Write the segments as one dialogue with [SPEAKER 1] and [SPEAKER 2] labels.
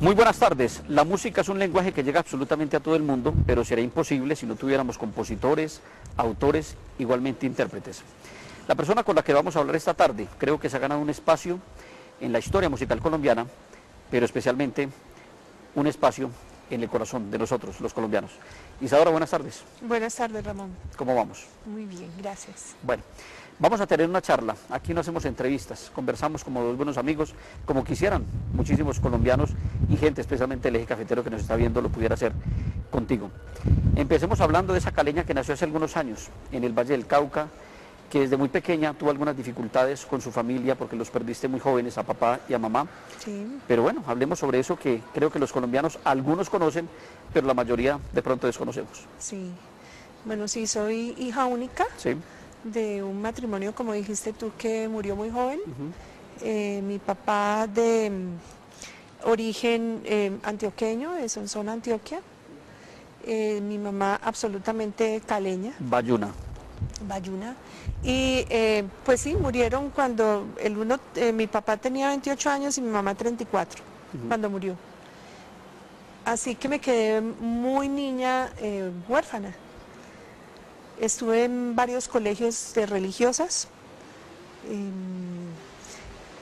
[SPEAKER 1] Muy buenas tardes. La música es un lenguaje que llega absolutamente a todo el mundo, pero sería imposible si no tuviéramos compositores, autores, igualmente intérpretes. La persona con la que vamos a hablar esta tarde creo que se ha ganado un espacio en la historia musical colombiana, pero especialmente un espacio en el corazón de nosotros, los colombianos. Isadora, buenas tardes.
[SPEAKER 2] Buenas tardes, Ramón.
[SPEAKER 1] ¿Cómo vamos?
[SPEAKER 2] Muy bien, gracias.
[SPEAKER 1] Bueno, vamos a tener una charla. Aquí no hacemos entrevistas, conversamos como dos buenos amigos, como quisieran muchísimos colombianos y gente, especialmente el eje cafetero que nos está viendo, lo pudiera hacer contigo. Empecemos hablando de esa caleña que nació hace algunos años en el Valle del Cauca, que desde muy pequeña tuvo algunas dificultades con su familia porque los perdiste muy jóvenes a papá y a mamá.
[SPEAKER 2] Sí.
[SPEAKER 1] Pero bueno, hablemos sobre eso que creo que los colombianos, algunos conocen, pero la mayoría de pronto desconocemos.
[SPEAKER 2] Sí. Bueno, sí, soy hija única
[SPEAKER 1] Sí.
[SPEAKER 2] de un matrimonio, como dijiste tú, que murió muy joven. Mi papá de origen antioqueño, de Sonsón, Antioquia. Mi mamá absolutamente caleña,
[SPEAKER 1] Bayuna.
[SPEAKER 2] bayuna. Y pues sí, murieron cuando mi papá tenía 28 años y mi mamá 34, cuando murió. Así que me quedé muy niña, huérfana. Estuve en varios colegios de religiosas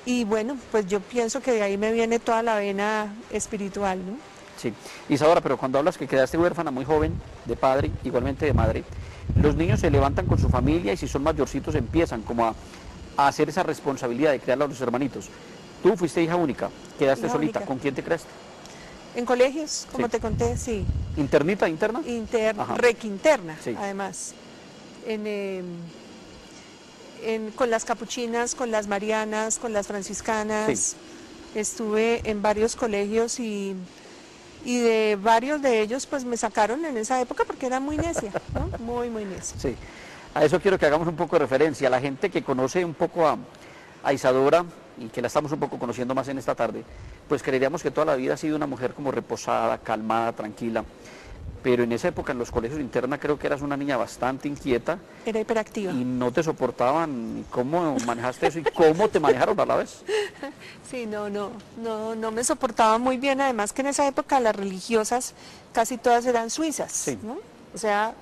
[SPEAKER 2] y bueno, pues yo pienso que de ahí me viene toda la vena espiritual, ¿no?
[SPEAKER 1] Sí. Isadora, pero cuando hablas que quedaste huérfana muy joven, de padre, igualmente de madre, los niños se levantan con su familia y si son mayorcitos empiezan como a hacer esa responsabilidad de criar a los hermanitos. Tú fuiste hija única, quedaste
[SPEAKER 2] Hija
[SPEAKER 1] solita,
[SPEAKER 2] única.
[SPEAKER 1] ¿con quién te creaste?
[SPEAKER 2] En colegios, como
[SPEAKER 1] Sí.
[SPEAKER 2] te conté, sí.
[SPEAKER 1] ¿Internita, interna? Ajá.
[SPEAKER 2] Requinterna,
[SPEAKER 1] Sí.
[SPEAKER 2] además. Con las capuchinas, con las marianas, con las franciscanas.
[SPEAKER 1] Sí.
[SPEAKER 2] Estuve en varios colegios y de varios de ellos pues me sacaron en esa época porque era muy necia, ¿no? Muy, muy necia.
[SPEAKER 1] Sí, a eso quiero que hagamos un poco de referencia. La gente que conoce un poco a Isadora y que la estamos un poco conociendo más en esta tarde, pues creeríamos que toda la vida ha sido una mujer como reposada, calmada, tranquila. Pero en esa época en los colegios interna creo que eras una niña bastante inquieta
[SPEAKER 2] Era hiperactiva.
[SPEAKER 1] y no te soportaban. ¿Cómo manejaste eso y cómo te manejaron a la vez?
[SPEAKER 2] Sí, no me soportaba muy bien, además que en esa época las religiosas casi todas eran suizas,
[SPEAKER 1] Sí.
[SPEAKER 2] ¿no? O sea,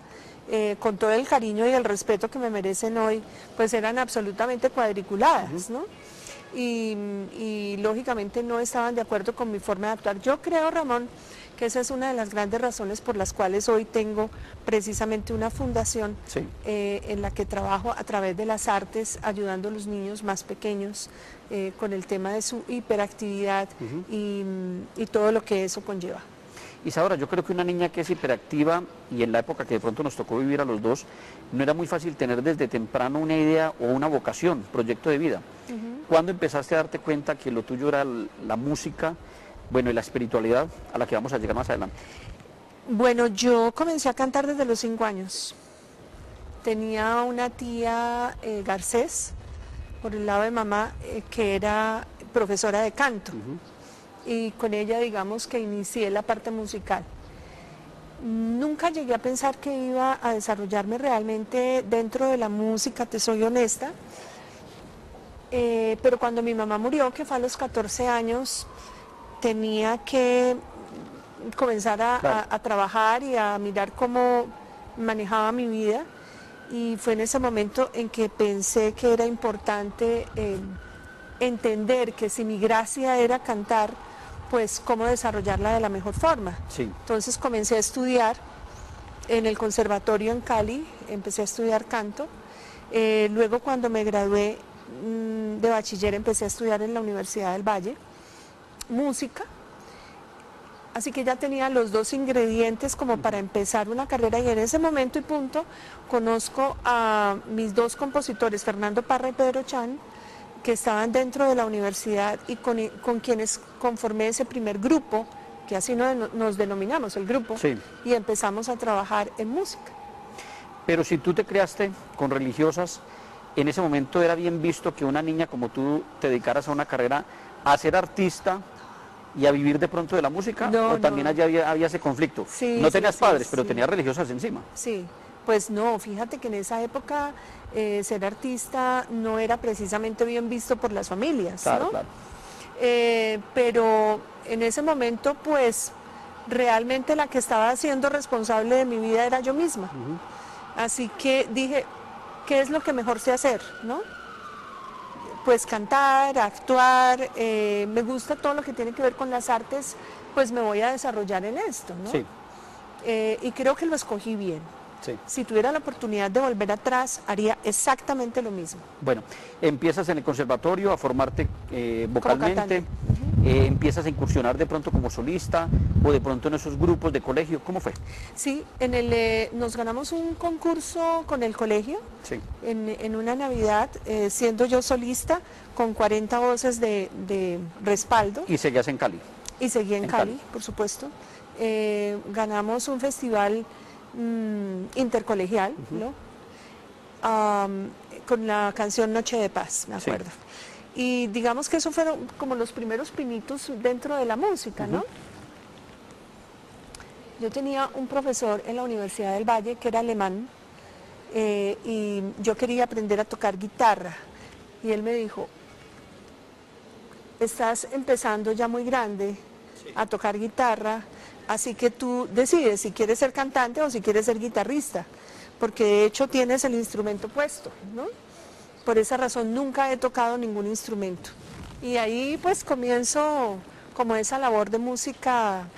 [SPEAKER 2] con todo el cariño y el respeto que me merecen hoy, pues eran absolutamente cuadriculadas, ¿no? Y lógicamente no estaban de acuerdo con mi forma de actuar. Yo creo, Ramón, que esa es una de las grandes razones por las cuales hoy tengo precisamente una fundación
[SPEAKER 1] Sí.
[SPEAKER 2] en la que trabajo a través de las artes, ayudando a los niños más pequeños con el tema de su hiperactividad y todo lo que eso conlleva.
[SPEAKER 1] Isadora, yo creo que una niña que es hiperactiva y en la época que de pronto nos tocó vivir a los dos, no era muy fácil tener desde temprano una idea o una vocación, proyecto de vida. ¿Cuándo empezaste a darte cuenta que lo tuyo era la música, bueno, y la espiritualidad a la que vamos a llegar más adelante?
[SPEAKER 2] Bueno, yo comencé a cantar desde los 5 años. Tenía una tía Garcés, por el lado de mamá, que era profesora de canto. Y con ella, digamos, que inicié la parte musical. Nunca llegué a pensar que iba a desarrollarme realmente dentro de la música, te soy honesta. Pero cuando mi mamá murió, que fue a los 14 años, tenía que comenzar a trabajar y a mirar cómo manejaba mi vida. Y fue en ese momento en que pensé que era importante entender que si mi gracia era cantar, pues cómo desarrollarla de la mejor forma.
[SPEAKER 1] Sí.
[SPEAKER 2] Entonces comencé a estudiar en el conservatorio en Cali, empecé a estudiar canto. Luego cuando me gradué de bachiller empecé a estudiar en la Universidad del Valle, música. Así que ya tenía los dos ingredientes como para empezar una carrera y en ese momento y punto conozco a mis dos compositores, Fernando Parra y Pedro Chan, que estaban dentro de la universidad y con quienes conformé ese primer grupo, que así nos denominamos el grupo,
[SPEAKER 1] Sí.
[SPEAKER 2] y empezamos a trabajar en música.
[SPEAKER 1] Pero si tú te creaste con religiosas, en ese momento era bien visto que una niña como tú te dedicaras a una carrera a ser artista y a vivir de pronto de la música,
[SPEAKER 2] No,
[SPEAKER 1] o también
[SPEAKER 2] no.
[SPEAKER 1] allá había ese conflicto.
[SPEAKER 2] Sí,
[SPEAKER 1] No
[SPEAKER 2] sí,
[SPEAKER 1] tenías
[SPEAKER 2] sí,
[SPEAKER 1] padres, pero
[SPEAKER 2] sí.
[SPEAKER 1] tenías religiosas encima.
[SPEAKER 2] Sí, pues no, fíjate que en esa época ser artista no era precisamente bien visto por las familias,
[SPEAKER 1] Claro,
[SPEAKER 2] ¿no?
[SPEAKER 1] claro.
[SPEAKER 2] pero en ese momento pues realmente la que estaba siendo responsable de mi vida era yo misma. Así que dije, ¿qué es lo que mejor sé hacer, no? Pues cantar, actuar, me gusta todo lo que tiene que ver con las artes, pues me voy a desarrollar en esto, ¿no?
[SPEAKER 1] Sí.
[SPEAKER 2] Y creo que lo escogí bien.
[SPEAKER 1] Sí.
[SPEAKER 2] Si tuviera la oportunidad de volver atrás, haría exactamente lo mismo.
[SPEAKER 1] Bueno, empiezas en el conservatorio a formarte vocalmente, empiezas a incursionar de pronto como solista o de pronto en esos grupos de colegio, ¿cómo fue?
[SPEAKER 2] Sí, nos ganamos un concurso con el colegio,
[SPEAKER 1] sí.
[SPEAKER 2] en una Navidad, siendo yo solista, con 40 voces de respaldo.
[SPEAKER 1] ¿Y seguías en Cali?
[SPEAKER 2] Y seguí en Cali, por supuesto. Ganamos un festival intercolegial, ¿no? Con la canción Noche de Paz, me acuerdo. Sí. Y digamos que esos fueron como los primeros pinitos dentro de la música, ¿no? Yo tenía un profesor en la Universidad del Valle que era alemán y yo quería aprender a tocar guitarra y él me dijo, estás empezando ya muy grande a tocar guitarra, así que tú decides si quieres ser cantante o si quieres ser guitarrista, porque de hecho tienes el instrumento puesto, ¿no? Por esa razón nunca he tocado ningún instrumento. Y ahí pues comienzo como esa labor de música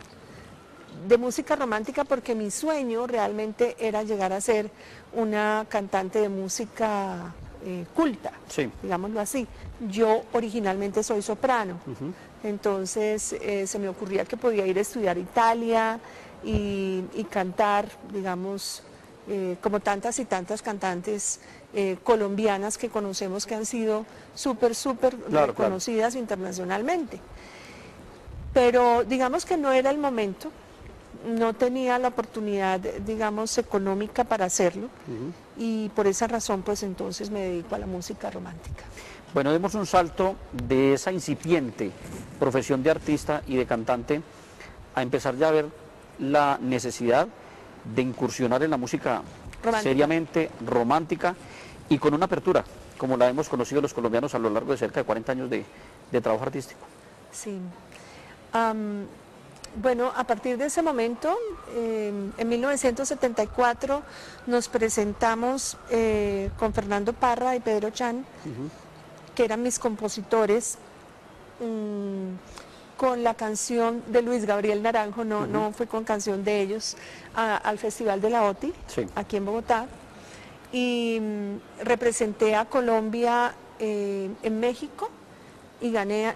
[SPEAKER 2] romántica, porque mi sueño realmente era llegar a ser una cantante de música culta, sí, digámoslo así. Yo originalmente soy soprano, entonces se me ocurría que podía ir a estudiar a Italia y cantar, digamos, como tantas y tantas cantantes colombianas que conocemos que han sido súper reconocidas internacionalmente. Pero digamos que no era el momento, no tenía la oportunidad, digamos, económica para hacerlo, y por esa razón pues entonces me dedico a la música romántica.
[SPEAKER 1] Bueno, demos un salto de esa incipiente profesión de artista y de cantante a empezar ya a ver la necesidad de incursionar en la música seriamente romántica y con una apertura, como la hemos conocido los colombianos a lo largo de cerca de 40 años de trabajo artístico.
[SPEAKER 2] Sí. Bueno, a partir de ese momento, en 1974, nos presentamos con Fernando Parra y Pedro Chan, que eran mis compositores, con la canción de Luis Gabriel Naranjo, no fue con canción de ellos, al Festival de la OTI, aquí en Bogotá, y representé a Colombia en México y gané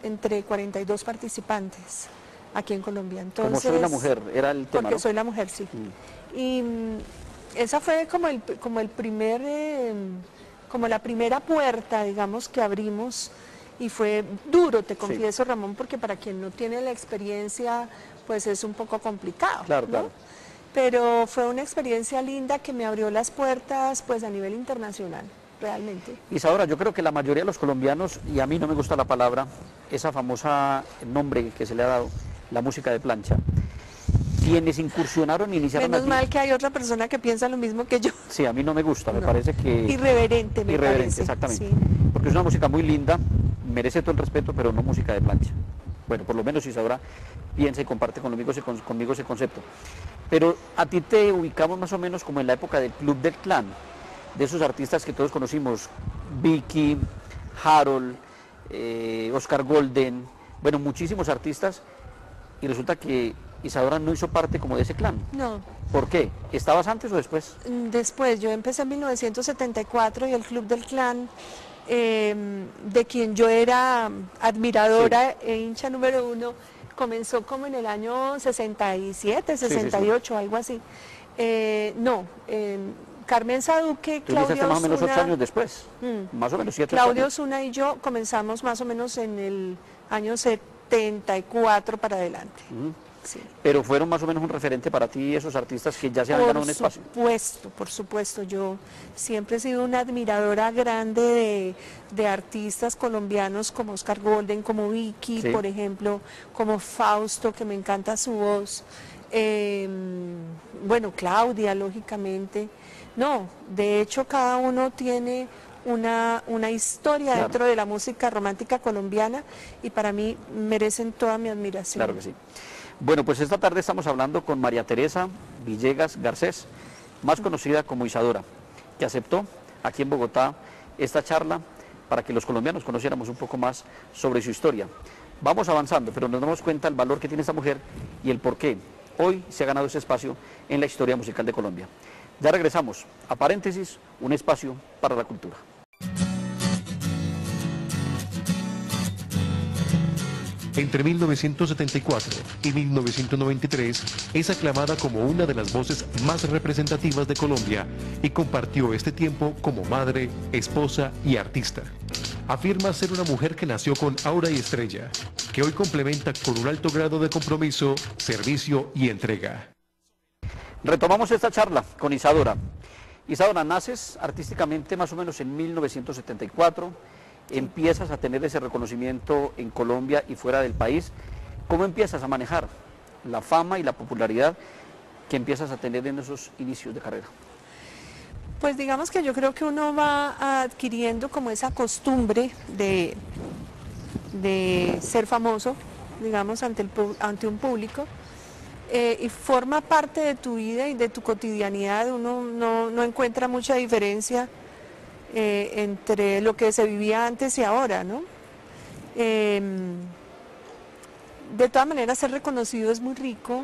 [SPEAKER 2] entre 42 participantes aquí en Colombia. Entonces,
[SPEAKER 1] como soy la mujer, era el tema,
[SPEAKER 2] porque
[SPEAKER 1] ¿no?
[SPEAKER 2] Soy la mujer, sí. Y esa fue como la primera puerta, digamos, que abrimos, y fue duro, te confieso, Ramón, porque para quien no tiene la experiencia, pues es un poco complicado,
[SPEAKER 1] claro,
[SPEAKER 2] ¿no?
[SPEAKER 1] claro.
[SPEAKER 2] Pero fue una experiencia linda que me abrió las puertas, pues a nivel internacional, realmente.
[SPEAKER 1] Isadora, yo creo que la mayoría de los colombianos, y a mí no me gusta la palabra, esa famosa nombre que se le ha dado, la música de plancha, quienes incursionaron, iniciaron
[SPEAKER 2] Menos mal que hay otra persona que piensa lo mismo que yo.
[SPEAKER 1] Sí, a mí no me gusta, me parece que...
[SPEAKER 2] Irreverente, me parece.
[SPEAKER 1] Exactamente, sí. Porque es una música muy linda, merece todo el respeto, pero no música de plancha. Bueno, por lo menos Isadora piensa y comparte conmigo ese concepto. Pero a ti te ubicamos más o menos como en la época del Club del Clan, de esos artistas que todos conocimos, Vicky, Harold, Oscar Golden, bueno, muchísimos artistas, y resulta que Isadora no hizo parte como de ese clan.
[SPEAKER 2] No.
[SPEAKER 1] ¿Por qué? ¿Estabas antes o después?
[SPEAKER 2] Después, yo empecé en 1974 y el Club del Clan, de quien yo era admiradora e hincha número 1, comenzó como en el año 67, 68, algo así. Carmen Saduque, Claudio Osuna...
[SPEAKER 1] más o menos 8 años después, más o menos 7
[SPEAKER 2] Claudio
[SPEAKER 1] años.
[SPEAKER 2] Osuna y yo comenzamos más o menos en el año 74 para adelante. Sí.
[SPEAKER 1] Pero fueron más o menos un referente para ti esos artistas que ya se han ganado un espacio.
[SPEAKER 2] Por supuesto, yo siempre he sido una admiradora grande de artistas colombianos como Oscar Golden, como Vicky, por ejemplo, como Fausto, que me encanta su voz, bueno, Claudia, lógicamente. No, de hecho cada uno tiene una historia
[SPEAKER 1] Claro.
[SPEAKER 2] dentro de la música romántica colombiana y para mí merecen toda mi admiración.
[SPEAKER 1] Claro que sí. Bueno, pues esta tarde estamos hablando con María Teresa Villegas Garcés, más conocida como Isadora, que aceptó aquí en Bogotá esta charla para que los colombianos conociéramos un poco más sobre su historia. Vamos avanzando, pero nos damos cuenta del valor que tiene esta mujer y el por qué hoy se ha ganado ese espacio en la historia musical de Colombia. Ya regresamos a Paréntesis, un espacio para la cultura.
[SPEAKER 3] Entre 1974 y 1993 es aclamada como una de las voces más representativas de Colombia y compartió este tiempo como madre, esposa y artista. Afirma ser una mujer que nació con aura y estrella, que hoy complementa con un alto grado de compromiso, servicio y entrega.
[SPEAKER 1] Retomamos esta charla con Isadora. Isadora, naces artísticamente más o menos en 1974, empiezas a tener ese reconocimiento en Colombia y fuera del país. ¿Cómo empiezas a manejar la fama y la popularidad que empiezas a tener en esos inicios de carrera?
[SPEAKER 2] Pues digamos que yo creo que uno va adquiriendo como esa costumbre de ser famoso, digamos, ante un público, y forma parte de tu vida y de tu cotidianidad. Uno no encuentra mucha diferencia entre lo que se vivía antes y ahora, ¿no? De todas maneras, ser reconocido es muy rico,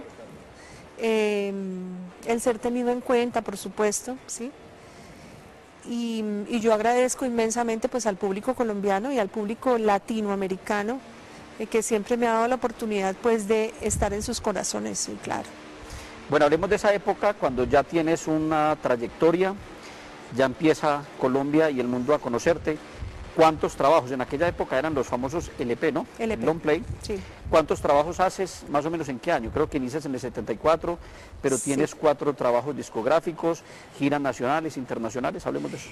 [SPEAKER 2] el ser tenido en cuenta, por supuesto, ¿sí? Y yo agradezco inmensamente pues al público colombiano y al público latinoamericano que siempre me ha dado la oportunidad pues de estar en sus corazones, sí, claro.
[SPEAKER 1] Bueno, hablemos de esa época cuando ya tienes una trayectoria, ya empieza Colombia y el mundo a conocerte. ¿Cuántos trabajos? En aquella época eran los famosos LP, ¿no?
[SPEAKER 2] LP.
[SPEAKER 1] Long Play.
[SPEAKER 2] Sí.
[SPEAKER 1] ¿Cuántos trabajos haces, más o menos en qué año? Creo que inicias en el 74, pero
[SPEAKER 2] Sí.
[SPEAKER 1] tienes 4 trabajos discográficos, giras nacionales, internacionales, hablemos de eso.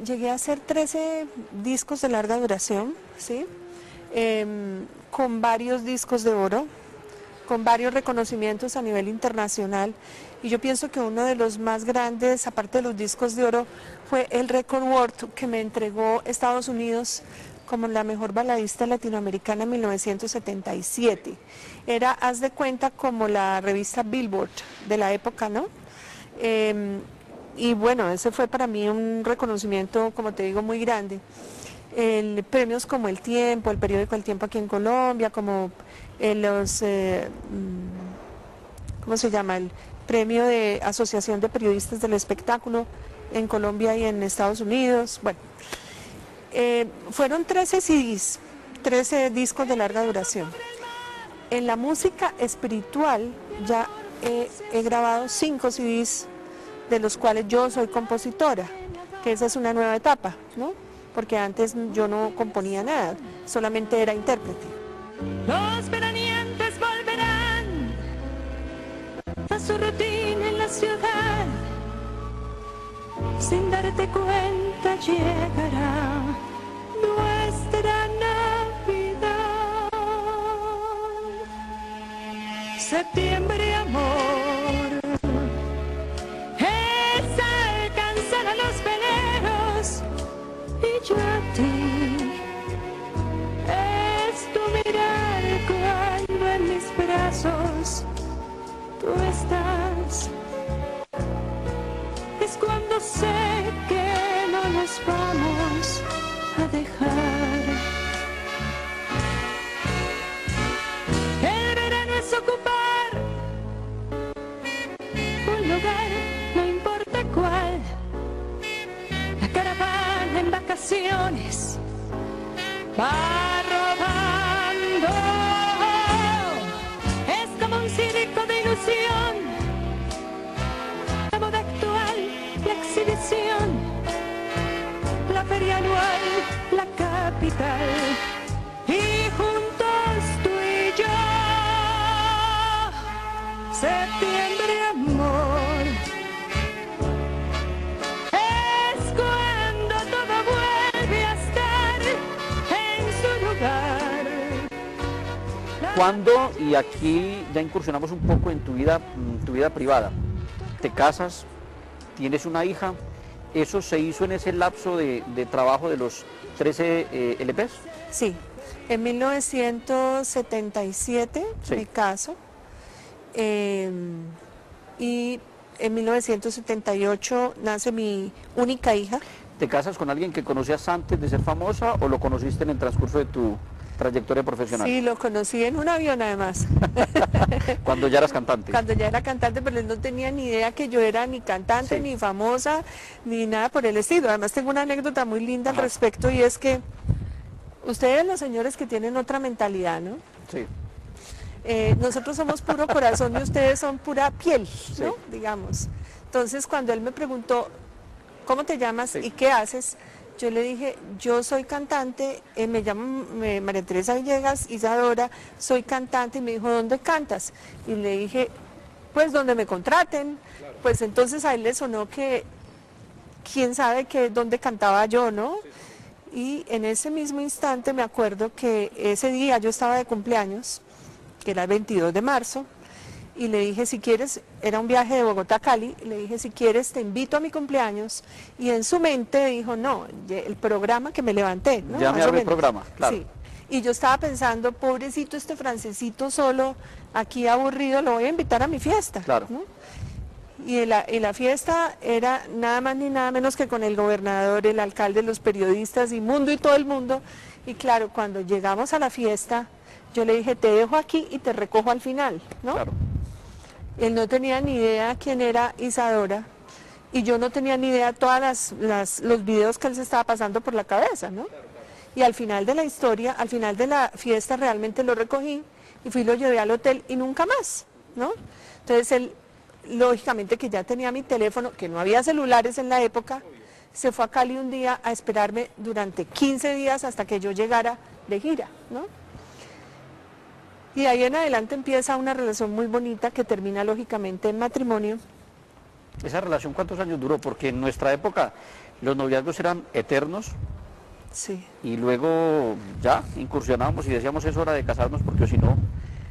[SPEAKER 2] Llegué a hacer 13 discos de larga duración, ¿sí? Con varios discos de oro, con varios reconocimientos a nivel internacional, y yo pienso que uno de los más grandes, aparte de los discos de oro, fue el Record Award que me entregó Estados Unidos como la mejor baladista latinoamericana en 1977. Era, haz de cuenta, como la revista Billboard de la época, ¿no? Y bueno, ese fue para mí un reconocimiento, como te digo, muy grande. Premios como El Tiempo, el periódico El Tiempo aquí en Colombia, como ¿cómo se llama? El premio de Asociación de Periodistas del Espectáculo en Colombia y en Estados Unidos. Bueno, fueron 13 CDs, 13 discos de larga duración. En la música espiritual ya he grabado 5 CDs, de los cuales yo soy compositora, que esa es una nueva etapa, ¿no? Porque antes yo no componía nada, solamente era intérprete.
[SPEAKER 4] Los veraneantes volverán a su rutina en la ciudad. Sin darte cuenta llegará nuestra Navidad. Septiembre, amor, es alcanzar a los veleros y yo a ti. Es tu mirar cuando en mis brazos tú estás. Es cuando sé que no nos vamos a dejar. El verano es ocupar un lugar, no importa cuál. La caravana en vacaciones va rodando. Es como un circo de ilusión. La moda actual, la exhibición, la feria anual, la capital, y juntos tú y yo. Septiembre, amor, es cuando todo vuelve a estar en su lugar.
[SPEAKER 1] ¿Cuándo, y aquí ya incursionamos un poco en tu vida privada, te casas, tienes una hija, ¿Eso se hizo en ese lapso de trabajo de los 13 LPs?
[SPEAKER 2] Sí, en 1977
[SPEAKER 1] Sí.
[SPEAKER 2] me caso y en 1978 nace mi única hija.
[SPEAKER 1] ¿Te casas con alguien que conocías antes de ser famosa o lo conociste en el transcurso de tu trayectoria profesional?
[SPEAKER 2] Sí, lo conocí en un avión además.
[SPEAKER 1] Cuando ya eras cantante.
[SPEAKER 2] Cuando ya era cantante, pero él no tenía ni idea que yo era ni cantante,
[SPEAKER 1] Sí.
[SPEAKER 2] ni famosa, ni nada por el estilo. Además tengo una anécdota muy linda al
[SPEAKER 1] Ajá.
[SPEAKER 2] respecto y es que ustedes los señores que tienen otra mentalidad, ¿no?
[SPEAKER 1] Sí.
[SPEAKER 2] Nosotros somos puro corazón y ustedes son pura piel, ¿no?
[SPEAKER 1] Sí.
[SPEAKER 2] Digamos. Entonces cuando él me preguntó, ¿cómo te llamas
[SPEAKER 1] Sí.
[SPEAKER 2] y qué haces? Yo le dije, yo soy cantante, me llamo María Teresa Villegas, Isadora, soy cantante, y me dijo, ¿dónde cantas? Y le dije, pues donde me contraten. Pues entonces a él le sonó que, quién sabe que dónde cantaba yo, ¿no? Y en ese mismo instante me acuerdo que ese día yo estaba de cumpleaños, que era el 22 de marzo, y le dije, si quieres, era un viaje de Bogotá a Cali, y le dije, si quieres, te invito a mi cumpleaños, y en su mente dijo, no, el programa que me levanté, ¿no?
[SPEAKER 1] Ya me
[SPEAKER 2] Más o
[SPEAKER 1] armé el
[SPEAKER 2] menos.
[SPEAKER 1] programa, claro.
[SPEAKER 2] Sí. Y yo estaba pensando, pobrecito este francesito solo, aquí aburrido, lo voy a invitar a mi fiesta,
[SPEAKER 1] Claro.
[SPEAKER 2] ¿no? Y la fiesta era nada más ni nada menos que con el gobernador, el alcalde, los periodistas y mundo y todo el mundo. Y claro, cuando llegamos a la fiesta, yo le dije, te dejo aquí y te recojo al final, ¿no?
[SPEAKER 1] Claro.
[SPEAKER 2] Él no tenía ni idea quién era Isadora y yo no tenía ni idea todas los videos que él se estaba pasando por la cabeza, ¿no? Y al final de la historia, al final de la fiesta realmente lo recogí y fui y lo llevé al hotel y nunca más, ¿no? Entonces él, lógicamente que ya tenía mi teléfono, que no había celulares en la época, se fue a Cali un día a esperarme durante 15 días hasta que yo llegara de gira, ¿no? Y de ahí en adelante empieza una relación muy bonita que termina lógicamente en matrimonio.
[SPEAKER 1] ¿Esa relación cuántos años duró? Porque en nuestra época los noviazgos eran eternos
[SPEAKER 2] Sí.
[SPEAKER 1] y luego ya incursionábamos y decíamos es hora de casarnos porque si no,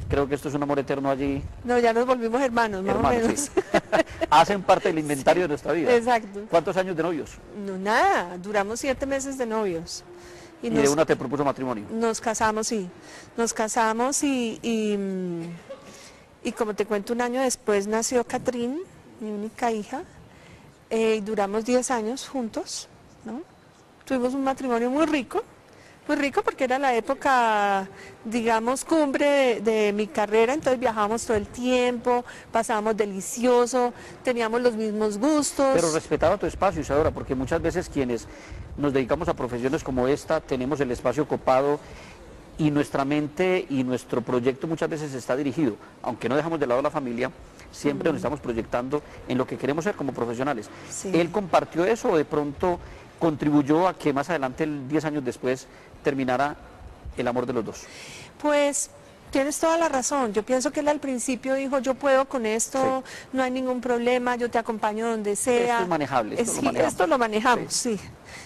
[SPEAKER 1] creo que esto es un amor eterno allí.
[SPEAKER 2] No, ya nos volvimos hermanos, más
[SPEAKER 1] Hermanos,
[SPEAKER 2] o menos.
[SPEAKER 1] sí. Hacen parte del inventario de nuestra vida.
[SPEAKER 2] Exacto.
[SPEAKER 1] ¿Cuántos años de novios?
[SPEAKER 2] No, nada, duramos 7 meses de novios.
[SPEAKER 1] Y de una te propuso matrimonio.
[SPEAKER 2] Nos casamos, sí. Nos casamos y como te cuento, un año después nació Catrín, mi única hija. Y duramos 10 años juntos, ¿no? Tuvimos un matrimonio muy rico porque era la época, digamos, cumbre de mi carrera, entonces viajábamos todo el tiempo, pasábamos delicioso, teníamos los mismos gustos.
[SPEAKER 1] Pero respetaba tu espacio, Isadora, porque muchas veces quienes nos dedicamos a profesiones como esta, tenemos el espacio copado y nuestra mente y nuestro proyecto muchas veces está dirigido, aunque no dejamos de lado la familia, siempre nos estamos proyectando en lo que queremos ser como profesionales.
[SPEAKER 2] Sí.
[SPEAKER 1] ¿Él compartió eso o de pronto contribuyó a que más adelante, 10 años después, terminara el amor de los dos?
[SPEAKER 2] Pues tienes toda la razón. Yo pienso que él al principio dijo, yo puedo con esto, no hay ningún problema, yo te acompaño donde sea.
[SPEAKER 1] Esto es manejable, esto lo
[SPEAKER 2] Sí,
[SPEAKER 1] manejamos.
[SPEAKER 2] esto lo manejamos, sí.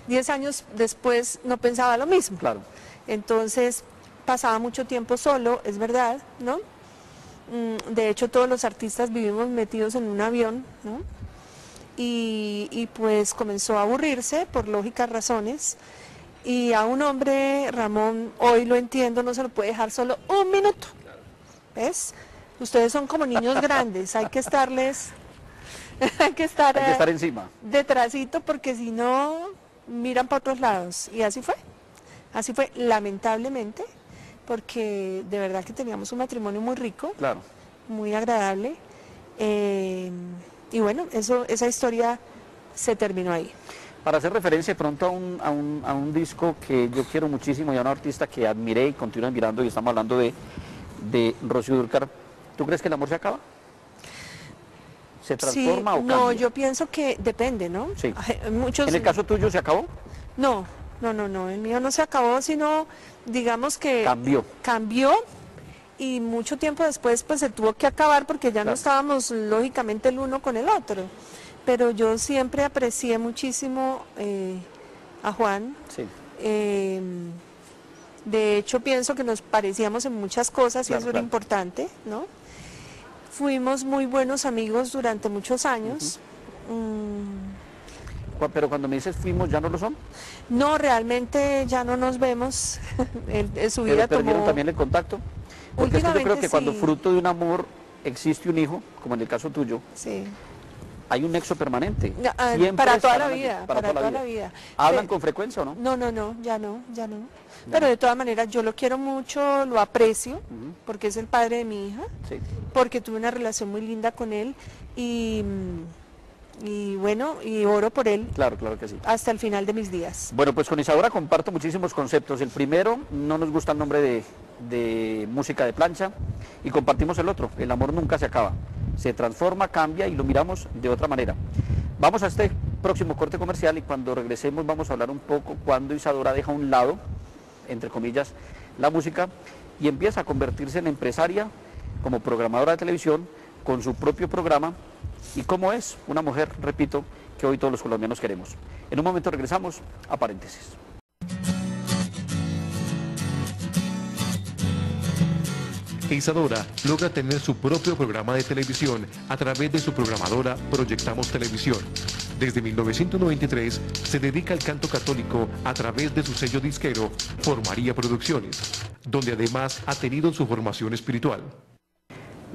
[SPEAKER 2] 10 años después no pensaba lo mismo.
[SPEAKER 1] Claro.
[SPEAKER 2] Entonces pasaba mucho tiempo solo, es verdad, ¿no? De hecho, todos los artistas vivimos metidos en un avión, ¿no? Y pues comenzó a aburrirse por lógicas razones. Y a un hombre, Ramón, hoy lo entiendo, no se lo puede dejar solo un minuto. ¿Ves? Ustedes son como niños grandes, hay que estarles, hay que estar
[SPEAKER 1] encima.
[SPEAKER 2] detrásito porque si no miran para otros lados. Y así fue, lamentablemente, porque de verdad que teníamos un matrimonio muy rico,
[SPEAKER 1] Claro.
[SPEAKER 2] muy agradable. Y bueno, esa historia se terminó ahí.
[SPEAKER 1] Para hacer referencia de pronto a un disco que yo quiero muchísimo y a un artista que admiré y continúo admirando, y estamos hablando de Rocío Dúrcal, ¿tú crees que el amor se acaba? ¿Se transforma o cambia?
[SPEAKER 2] No, yo pienso que depende, ¿no?
[SPEAKER 1] Sí.
[SPEAKER 2] Hay muchos...
[SPEAKER 1] ¿En el caso tuyo se acabó?
[SPEAKER 2] No, el mío no se acabó, sino digamos que... Cambió y mucho tiempo después pues se tuvo que acabar porque ya no
[SPEAKER 1] Claro.
[SPEAKER 2] estábamos lógicamente el uno con el otro. Pero yo siempre aprecié muchísimo a Juan.
[SPEAKER 1] Sí.
[SPEAKER 2] De hecho, pienso que nos parecíamos en muchas cosas y
[SPEAKER 1] Claro,
[SPEAKER 2] eso era
[SPEAKER 1] claro.
[SPEAKER 2] importante, ¿no? Fuimos muy buenos amigos durante muchos años.
[SPEAKER 1] Pero cuando me dices fuimos, ¿ya no lo son?
[SPEAKER 2] No, realmente ya no nos vemos. Su vida
[SPEAKER 1] ¿Pero perdieron
[SPEAKER 2] tomó...
[SPEAKER 1] también el contacto? Porque es que yo creo
[SPEAKER 2] Últimamente
[SPEAKER 1] que cuando
[SPEAKER 2] sí.
[SPEAKER 1] fruto de un amor existe un hijo, como en el caso tuyo,
[SPEAKER 2] Sí.
[SPEAKER 1] hay un nexo permanente.
[SPEAKER 2] No,
[SPEAKER 1] Siempre
[SPEAKER 2] para toda la
[SPEAKER 1] estarán allí,
[SPEAKER 2] vida, para toda la vida.
[SPEAKER 1] ¿Hablan
[SPEAKER 2] Sí.
[SPEAKER 1] con frecuencia o no?
[SPEAKER 2] No, ya no. Pero de todas maneras yo lo quiero mucho, lo aprecio, porque es el padre de mi hija,
[SPEAKER 1] Sí.
[SPEAKER 2] porque tuve una relación muy linda con él y bueno, y oro por él
[SPEAKER 1] Claro, claro que sí.
[SPEAKER 2] hasta el final de mis días.
[SPEAKER 1] Bueno, pues con Isadora comparto muchísimos conceptos. El primero, no nos gusta el nombre de música de plancha, y compartimos el otro, el amor nunca se acaba, se transforma, cambia y lo miramos de otra manera. Vamos a este próximo corte comercial y cuando regresemos vamos a hablar un poco cuando Isadora deja a un lado, entre comillas, la música y empieza a convertirse en empresaria, como programadora de televisión, con su propio programa, y cómo es una mujer, repito, que hoy todos los colombianos queremos. En un momento regresamos a Paréntesis.
[SPEAKER 3] Isadora logra tener su propio programa de televisión a través de su programadora Proyectamos Televisión. Desde 1993 se dedica al canto católico a través de su sello disquero Por María Producciones, donde además ha tenido su formación espiritual.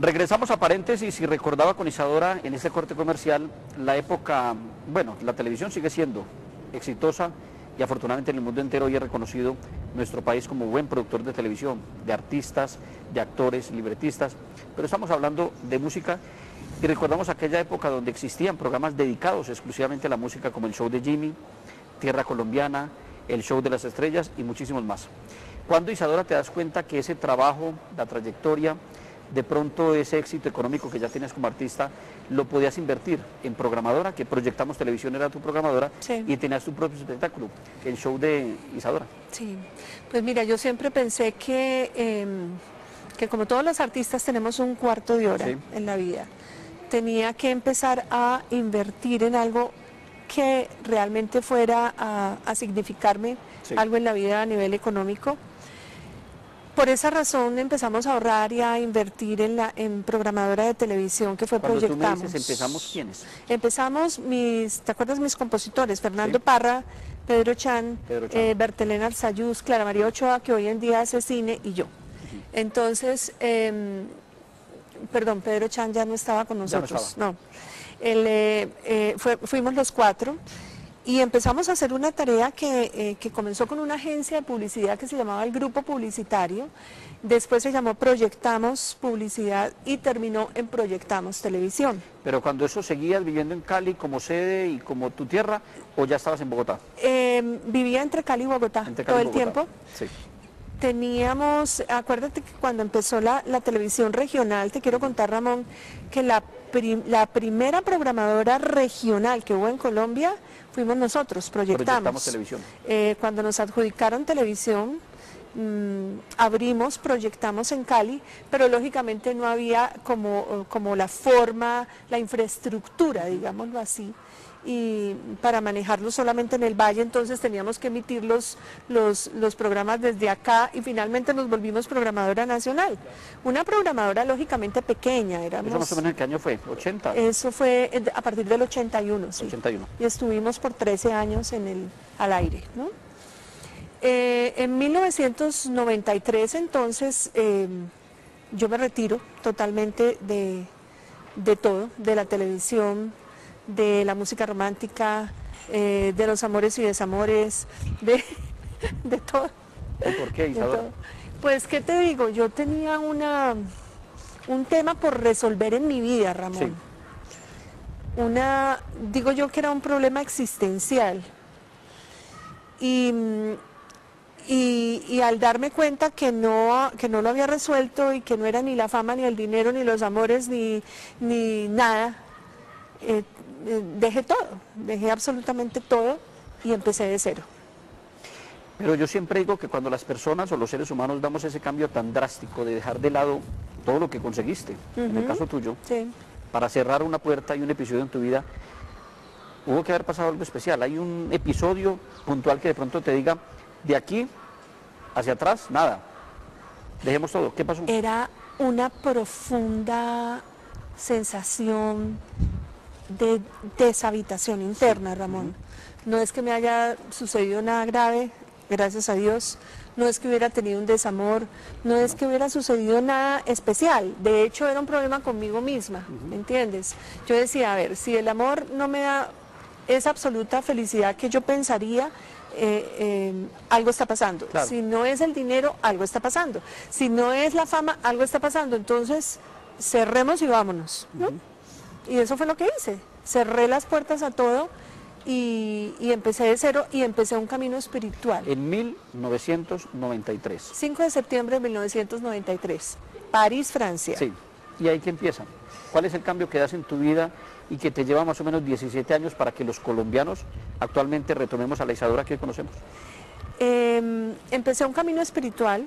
[SPEAKER 1] Regresamos a Paréntesis y recordaba con Isadora en este corte comercial la época, bueno, la televisión sigue siendo exitosa y afortunadamente en el mundo entero hoy es reconocido nuestro país como buen productor de televisión, de artistas, de actores, libretistas, pero estamos hablando de música y recordamos aquella época donde existían programas dedicados exclusivamente a la música como el show de Jimmy, Tierra Colombiana, el show de las estrellas y muchísimos más. ¿Cuándo, Isadora, te das cuenta que ese trabajo, la trayectoria, de pronto ese éxito económico que ya tienes como artista, lo podías invertir en programadora, que Proyectamos Televisión era tu programadora,
[SPEAKER 2] Sí.
[SPEAKER 1] y tenías tu propio espectáculo, el show de Isadora?
[SPEAKER 2] Sí, pues mira, yo siempre pensé que como todos los artistas tenemos un cuarto de hora
[SPEAKER 1] Sí.
[SPEAKER 2] en la vida, tenía que empezar a invertir en algo que realmente fuera a significarme
[SPEAKER 1] Sí.
[SPEAKER 2] algo en la vida a nivel económico. Por esa razón empezamos a ahorrar y a invertir en programadora de televisión que fue
[SPEAKER 1] Cuando tú me
[SPEAKER 2] Proyectamos.
[SPEAKER 1] dices empezamos, ¿quiénes?
[SPEAKER 2] Empezamos ¿te acuerdas mis compositores? Fernando
[SPEAKER 1] Sí.
[SPEAKER 2] Parra, Pedro Chan,
[SPEAKER 1] Pedro Chan.
[SPEAKER 2] Bertelena Arzayuz, Clara María Ochoa, que hoy en día hace cine, y yo. Entonces, perdón, Pedro Chan ya no estaba con
[SPEAKER 1] Ya no
[SPEAKER 2] nosotros.
[SPEAKER 1] estaba.
[SPEAKER 2] No. Fuimos los cuatro y empezamos a hacer una tarea que comenzó con una agencia de publicidad que se llamaba el Grupo Publicitario, después se llamó Proyectamos Publicidad y terminó en Proyectamos Televisión.
[SPEAKER 1] Pero cuando eso seguías viviendo en Cali como sede y como tu tierra, ¿o ya estabas en Bogotá?
[SPEAKER 2] Vivía entre Cali y Bogotá
[SPEAKER 1] Entre Cali
[SPEAKER 2] todo
[SPEAKER 1] y
[SPEAKER 2] el
[SPEAKER 1] Bogotá.
[SPEAKER 2] tiempo.
[SPEAKER 1] Sí.
[SPEAKER 2] Teníamos, acuérdate que cuando empezó la televisión regional, te quiero contar, Ramón, que la primera programadora regional que hubo en Colombia fuimos nosotros,
[SPEAKER 1] Proyectamos Televisión.
[SPEAKER 2] Cuando nos adjudicaron televisión, abrimos, proyectamos en Cali, pero lógicamente no había como la forma, la infraestructura, digámoslo así, y para manejarlo solamente en el valle, entonces teníamos que emitir los programas desde acá y finalmente nos volvimos programadora nacional. Una programadora lógicamente pequeña, éramos...
[SPEAKER 1] ¿Eso más o menos en qué año fue? ¿80?
[SPEAKER 2] Eso fue a partir del 81, sí.
[SPEAKER 1] 81.
[SPEAKER 2] Y estuvimos por 13 años al aire, ¿no? En 1993 entonces yo me retiro totalmente de todo, de la televisión, de la música romántica, de los amores y desamores, de todo.
[SPEAKER 1] ¿Y por qué,
[SPEAKER 2] de
[SPEAKER 1] Isadora?
[SPEAKER 2] todo. Pues, ¿qué te digo? Yo tenía un tema por resolver en mi vida, Ramón.
[SPEAKER 1] Sí.
[SPEAKER 2] Digo yo que era un problema existencial. Y al darme cuenta que no lo había resuelto y que no era ni la fama, ni el dinero, ni los amores, ni nada, dejé absolutamente todo y empecé de cero.
[SPEAKER 1] Pero yo siempre digo que cuando las personas o los seres humanos damos ese cambio tan drástico de dejar de lado todo lo que conseguiste, en el caso tuyo,
[SPEAKER 2] Sí.
[SPEAKER 1] para cerrar una puerta y un episodio en tu vida, hubo que haber pasado algo especial. Hay un episodio puntual que de pronto te diga, de aquí hacia atrás, nada, dejemos todo. ¿Qué pasó?
[SPEAKER 2] Era una profunda sensación de deshabitación interna, Ramón. No es que me haya sucedido nada grave, gracias a Dios. No es que hubiera tenido un desamor, no es que hubiera sucedido nada especial. De hecho, era un problema conmigo misma, ¿me entiendes? Yo decía, a ver, si el amor no me da esa absoluta felicidad que yo pensaría, algo está pasando.
[SPEAKER 1] Claro.
[SPEAKER 2] Si no es el dinero, algo está pasando. Si no es la fama, algo está pasando. Entonces, cerremos y vámonos, ¿no? Y eso fue lo que hice. Cerré las puertas a todo y empecé de cero y empecé un camino espiritual.
[SPEAKER 1] En 1993.
[SPEAKER 2] 5 de septiembre de 1993, París, Francia.
[SPEAKER 1] Sí, y ahí que empieza. ¿Cuál es el cambio que das en tu vida y que te lleva más o menos 17 años para que los colombianos actualmente retomemos a la Isadora que hoy conocemos?
[SPEAKER 2] Empecé un camino espiritual,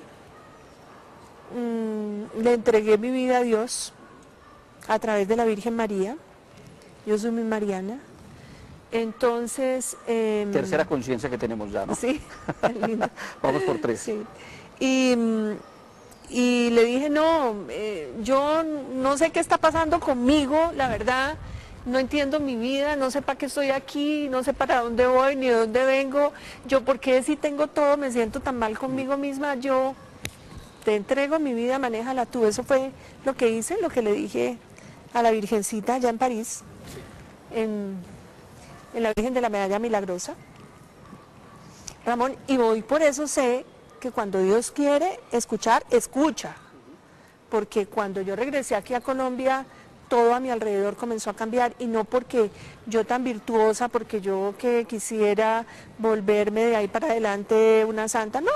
[SPEAKER 2] le entregué mi vida a Dios a través de la Virgen María. Yo soy muy mariana. Entonces...
[SPEAKER 1] Tercera conciencia que tenemos ya, ¿no?
[SPEAKER 2] Sí, lindo.
[SPEAKER 1] Vamos por 3.
[SPEAKER 2] Sí. Y le dije, no, yo no sé qué está pasando conmigo, la verdad, no entiendo mi vida, no sé para qué estoy aquí, no sé para dónde voy, ni de dónde vengo, yo porque si tengo todo, me siento tan mal conmigo misma, yo te entrego mi vida, manéjala tú. Eso fue lo que hice, lo que le dije a la Virgencita allá en París, en la Virgen de la Medalla Milagrosa, Ramón, y hoy por eso sé que cuando Dios quiere escuchar, escucha, porque cuando yo regresé aquí a Colombia, todo a mi alrededor comenzó a cambiar, y no porque yo tan virtuosa, porque yo que quisiera volverme de ahí para adelante una santa, no.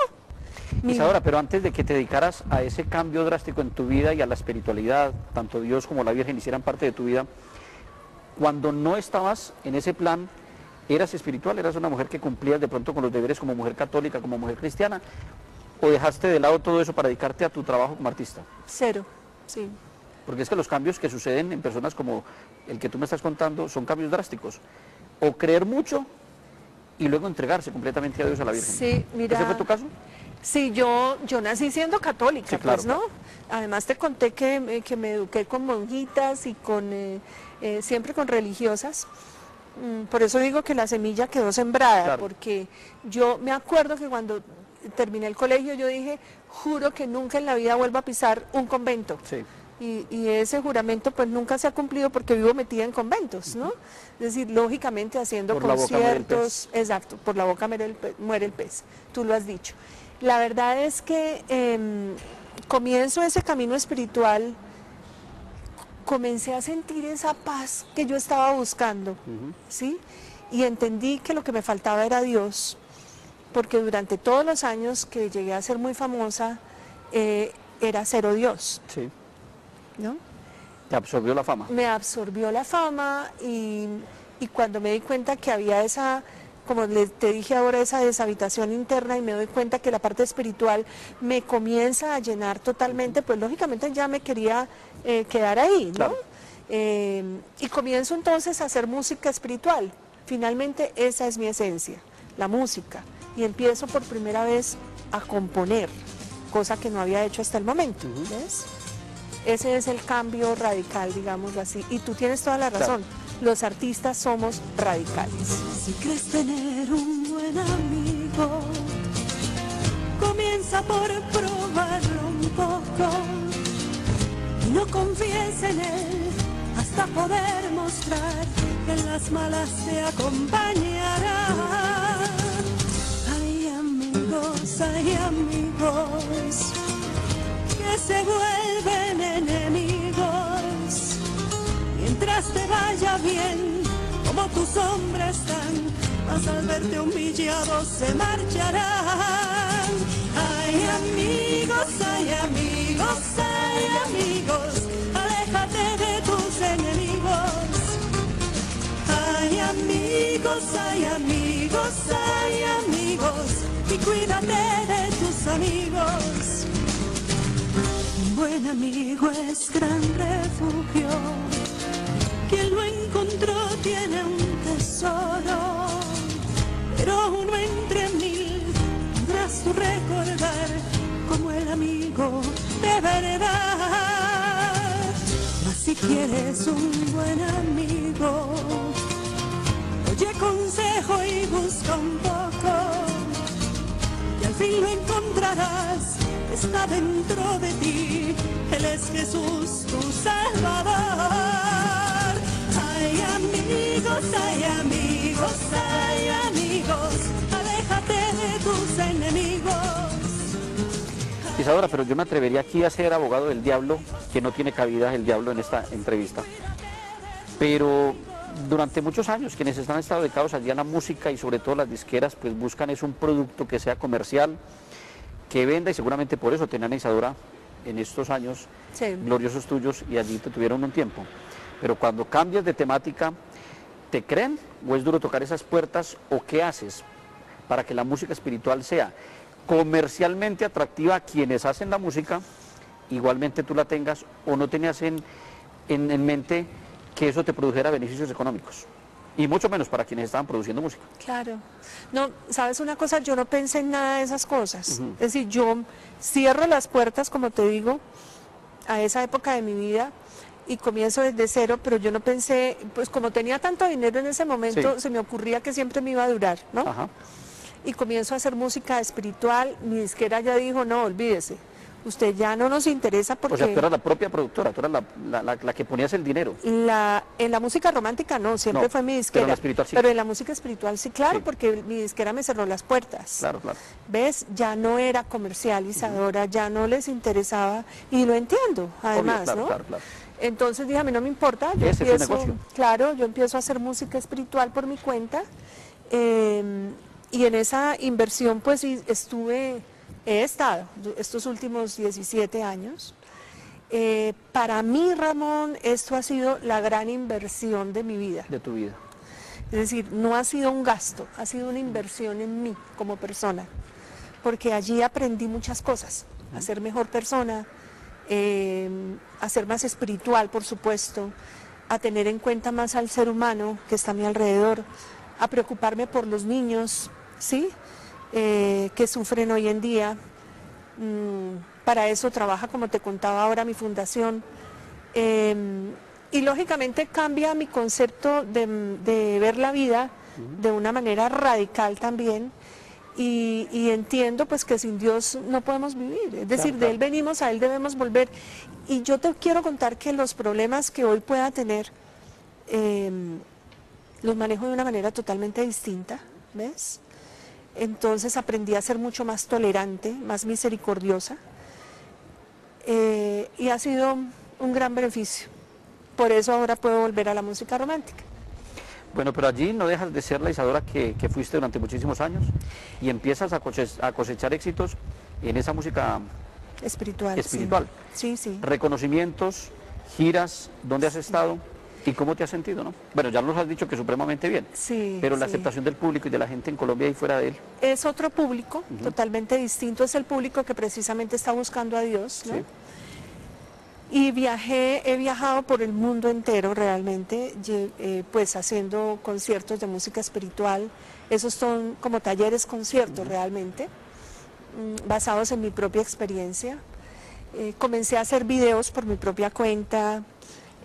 [SPEAKER 1] Isadora, pero antes de que te dedicaras a ese cambio drástico en tu vida y a la espiritualidad, tanto Dios como la Virgen hicieran parte de tu vida, cuando no estabas en ese plan, ¿eras espiritual? ¿Eras una mujer que cumplías de pronto con los deberes como mujer católica, como mujer cristiana? ¿O dejaste de lado todo eso para dedicarte a tu trabajo como artista?
[SPEAKER 2] Cero, sí.
[SPEAKER 1] Porque es que los cambios que suceden en personas como el que tú me estás contando son cambios drásticos. O creer mucho y luego entregarse completamente a Dios, a la Virgen.
[SPEAKER 2] Sí, mira.
[SPEAKER 1] ¿Ese fue tu caso?
[SPEAKER 2] Sí, yo nací siendo católica,
[SPEAKER 1] Sí, claro,
[SPEAKER 2] pues, ¿no? Además te conté que me eduqué con monjitas y siempre con religiosas. Por eso digo que la semilla quedó sembrada,
[SPEAKER 1] Claro.
[SPEAKER 2] porque yo me acuerdo que cuando terminé el colegio yo dije, juro que nunca en la vida vuelvo a pisar un convento.
[SPEAKER 1] Sí.
[SPEAKER 2] Y ese juramento pues nunca se ha cumplido porque vivo metida en conventos, ¿no? Es decir, lógicamente haciendo
[SPEAKER 1] Por la boca muere el
[SPEAKER 2] conciertos, exacto, por la boca muere el pez, tú lo has dicho. La verdad es que comienzo ese camino espiritual, comencé a sentir esa paz que yo estaba buscando, ¿sí? Y entendí que lo que me faltaba era Dios, porque durante todos los años que llegué a ser muy famosa, era cero Dios,
[SPEAKER 1] Sí.
[SPEAKER 2] ¿no?
[SPEAKER 1] Te absorbió la fama.
[SPEAKER 2] Me absorbió la fama y cuando me di cuenta que había esa, como te dije ahora, esa deshabitación interna, y me doy cuenta que la parte espiritual me comienza a llenar totalmente, pues lógicamente ya me quería quedar ahí, ¿no?
[SPEAKER 1] Claro.
[SPEAKER 2] Y comienzo entonces a hacer música espiritual. Finalmente esa es mi esencia, la música. Y empiezo por primera vez a componer, cosa que no había hecho hasta el momento, ¿ves? Ese es el cambio radical, digámoslo así. Y tú tienes toda la razón.
[SPEAKER 1] Claro.
[SPEAKER 2] Los artistas somos radicales.
[SPEAKER 4] Si crees tener un buen amigo, comienza por probarlo un poco y no confíes en él hasta poder mostrar que en las malas te acompañará. Hay amigos que se vuelven enemigos mientras te vaya bien, como tus hombres están, mas al verte humillado se marcharán. Hay amigos, aléjate de tus enemigos. Hay amigos, y cuídate de tus amigos. Un buen amigo es gran refugio, quien lo encontró tiene un tesoro, pero uno entre mil podrás tú recordar como el amigo de verdad. Mas si quieres un buen amigo, Oye consejo y busca un poco, y al fin lo encontrarás, está dentro de ti, Él es Jesús tu Salvador. Hay amigos, hay amigos, hay amigos, aléjate de tus enemigos.
[SPEAKER 1] Isadora, pero yo me atrevería aquí a ser abogado del diablo, que no tiene cabida el diablo en esta entrevista. Pero durante muchos años quienes han estado dedicados allí a la música y sobre todo las disqueras, pues buscan es un producto que sea comercial, que venda, y seguramente por eso tenían a Isadora en estos años
[SPEAKER 2] Sí.
[SPEAKER 1] gloriosos tuyos y allí te tuvieron un tiempo. Pero cuando cambias de temática, ¿te creen o es duro tocar esas puertas o qué haces para que la música espiritual sea comercialmente atractiva a quienes hacen la música, igualmente tú la tengas, o no tenías en mente que eso te produjera beneficios económicos? Y mucho menos para quienes estaban produciendo música.
[SPEAKER 2] Claro. No, ¿sabes una cosa? Yo no pensé en nada de esas cosas. Es decir, yo cierro las puertas, como te digo, a esa época de mi vida y comienzo desde cero, pero yo no pensé, pues como tenía tanto dinero en ese momento,
[SPEAKER 1] Sí.
[SPEAKER 2] se me ocurría que siempre me iba a durar, ¿no?
[SPEAKER 1] Ajá.
[SPEAKER 2] Y comienzo a hacer música espiritual, mi disquera ya dijo, no, olvídese, usted ya no nos interesa porque...
[SPEAKER 1] O sea, tú eras la propia productora, tú eras la que ponías el dinero.
[SPEAKER 2] en la música romántica no, siempre
[SPEAKER 1] No,
[SPEAKER 2] fue mi
[SPEAKER 1] pero
[SPEAKER 2] disquera.
[SPEAKER 1] en la espiritual sí.
[SPEAKER 2] Pero en la música espiritual sí, claro,
[SPEAKER 1] Sí.
[SPEAKER 2] porque mi disquera me cerró las puertas.
[SPEAKER 1] Claro, claro.
[SPEAKER 2] ¿Ves? Ya no era comercializadora, ya no les interesaba, y lo entiendo, además,
[SPEAKER 1] claro,
[SPEAKER 2] ¿no?
[SPEAKER 1] claro, claro.
[SPEAKER 2] Entonces dije, a mí no me importa, yo
[SPEAKER 1] Ese es su negocio.
[SPEAKER 2] claro, yo empiezo a hacer música espiritual por mi cuenta, y en esa inversión pues he estado estos últimos 17 años. Para mí, Ramón, esto ha sido la gran inversión de mi vida.
[SPEAKER 1] De tu vida.
[SPEAKER 2] Es decir, no ha sido un gasto, ha sido una inversión en mí como persona, porque allí aprendí muchas cosas, a ser mejor persona, a ser más espiritual, por supuesto, a tener en cuenta más al ser humano que está a mi alrededor, a preocuparme por los niños, ¿sí? Que sufren hoy en día. Para eso trabaja, como te contaba ahora, mi fundación. Y lógicamente cambia mi concepto de ver la vida de una manera radical también. Y entiendo pues que sin Dios no podemos vivir. Es decir, de Él venimos, a Él debemos volver. Y yo te quiero contar que los problemas que hoy pueda tener los manejo de una manera totalmente distinta, ¿ves? Entonces aprendí a ser mucho más tolerante, más misericordiosa, y ha sido un gran beneficio. Por eso ahora puedo volver a la música romántica.
[SPEAKER 1] Bueno, pero allí no dejas de ser la Isadora que fuiste durante muchísimos años y empiezas a cosechar éxitos en esa música
[SPEAKER 2] Espiritual.
[SPEAKER 1] espiritual.
[SPEAKER 2] Sí, sí.
[SPEAKER 1] Reconocimientos, giras, ¿dónde has estado y cómo te has sentido, no? Bueno, ya nos has dicho que supremamente bien,
[SPEAKER 2] Sí,
[SPEAKER 1] pero la
[SPEAKER 2] sí.
[SPEAKER 1] aceptación del público y de la gente en Colombia y fuera de él.
[SPEAKER 2] Es otro público, totalmente distinto, es el público que precisamente está buscando a Dios, ¿no?
[SPEAKER 1] Sí.
[SPEAKER 2] Y he viajado por el mundo entero realmente, pues haciendo conciertos de música espiritual. Esos son como talleres conciertos realmente, basados en mi propia experiencia. Comencé a hacer videos por mi propia cuenta.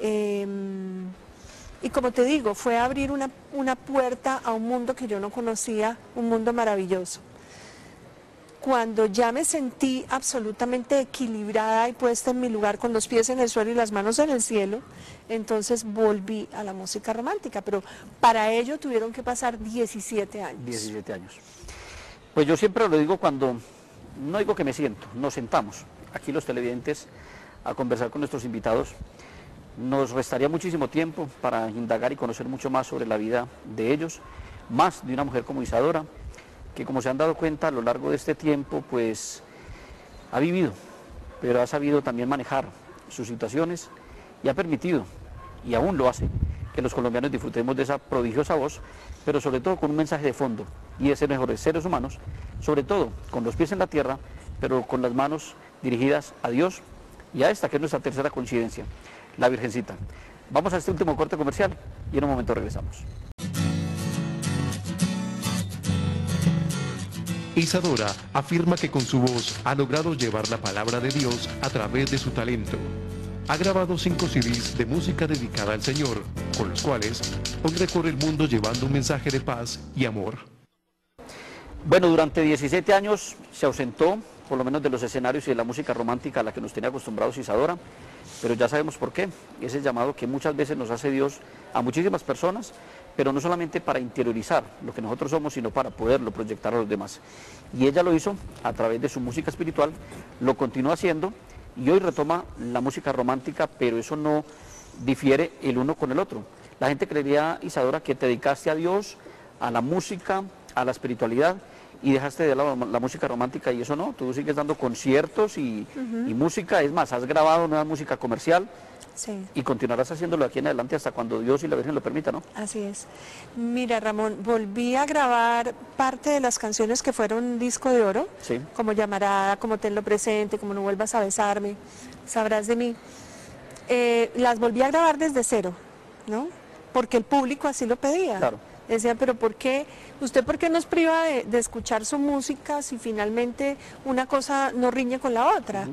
[SPEAKER 2] Y como te digo, fue abrir una puerta a un mundo que yo no conocía, un mundo maravilloso. Cuando ya me sentí absolutamente equilibrada y puesta en mi lugar con los pies en el suelo y las manos en el cielo, entonces volví a la música romántica, pero para ello tuvieron que pasar 17 años.
[SPEAKER 1] 17 años. Pues yo siempre lo digo cuando, no digo que me siento, nos sentamos aquí los televidentes a conversar con nuestros invitados. Nos restaría muchísimo tiempo para indagar y conocer mucho más sobre la vida de ellos, más de una mujer como Isadora, que como se han dado cuenta a lo largo de este tiempo, pues ha vivido, pero ha sabido también manejar sus situaciones y ha permitido, y aún lo hace, que los colombianos disfrutemos de esa prodigiosa voz, pero sobre todo con un mensaje de fondo, y es ser mejores seres humanos, sobre todo con los pies en la tierra, pero con las manos dirigidas a Dios y a esta que es nuestra tercera coincidencia, la Virgencita. Vamos a este último corte comercial y en un momento regresamos.
[SPEAKER 3] Isadora afirma que con su voz ha logrado llevar la palabra de Dios a través de su talento. ha grabado 5 CDs de música dedicada al Señor, con los cuales hoy recorre el mundo llevando un mensaje de paz y amor.
[SPEAKER 1] Bueno, durante 17 años se ausentó, por lo menos de los escenarios y de la música romántica a la que nos tenía acostumbrados Isadora, pero ya sabemos por qué. Es el llamado que muchas veces nos hace Dios a muchísimas personas, pero no solamente para interiorizar lo que nosotros somos, sino para poderlo proyectar a los demás. Y ella lo hizo a través de su música espiritual, lo continúa haciendo y hoy retoma la música romántica, pero eso no difiere el uno con el otro. La gente creería, Isadora, que te dedicaste a Dios, a la música, a la espiritualidad, y dejaste de la música romántica, y eso no, tú sigues dando conciertos y música, es más, has grabado nueva música comercial.
[SPEAKER 2] Sí.
[SPEAKER 1] Y continuarás haciéndolo aquí en adelante hasta cuando Dios y la Virgen lo permitan, ¿no?
[SPEAKER 2] Así es. Mira, Ramón, volví a grabar parte de las canciones que fueron disco de oro,
[SPEAKER 1] Sí.
[SPEAKER 2] como Llamarada, como Tenlo Presente, como No Vuelvas a Besarme, Sabrás de Mí. Las volví a grabar desde cero, ¿no? Porque el público así lo pedía.
[SPEAKER 1] Claro.
[SPEAKER 2] Decía, pero ¿por qué? ¿Usted por qué nos priva de escuchar su música si finalmente una cosa no riñe con la otra?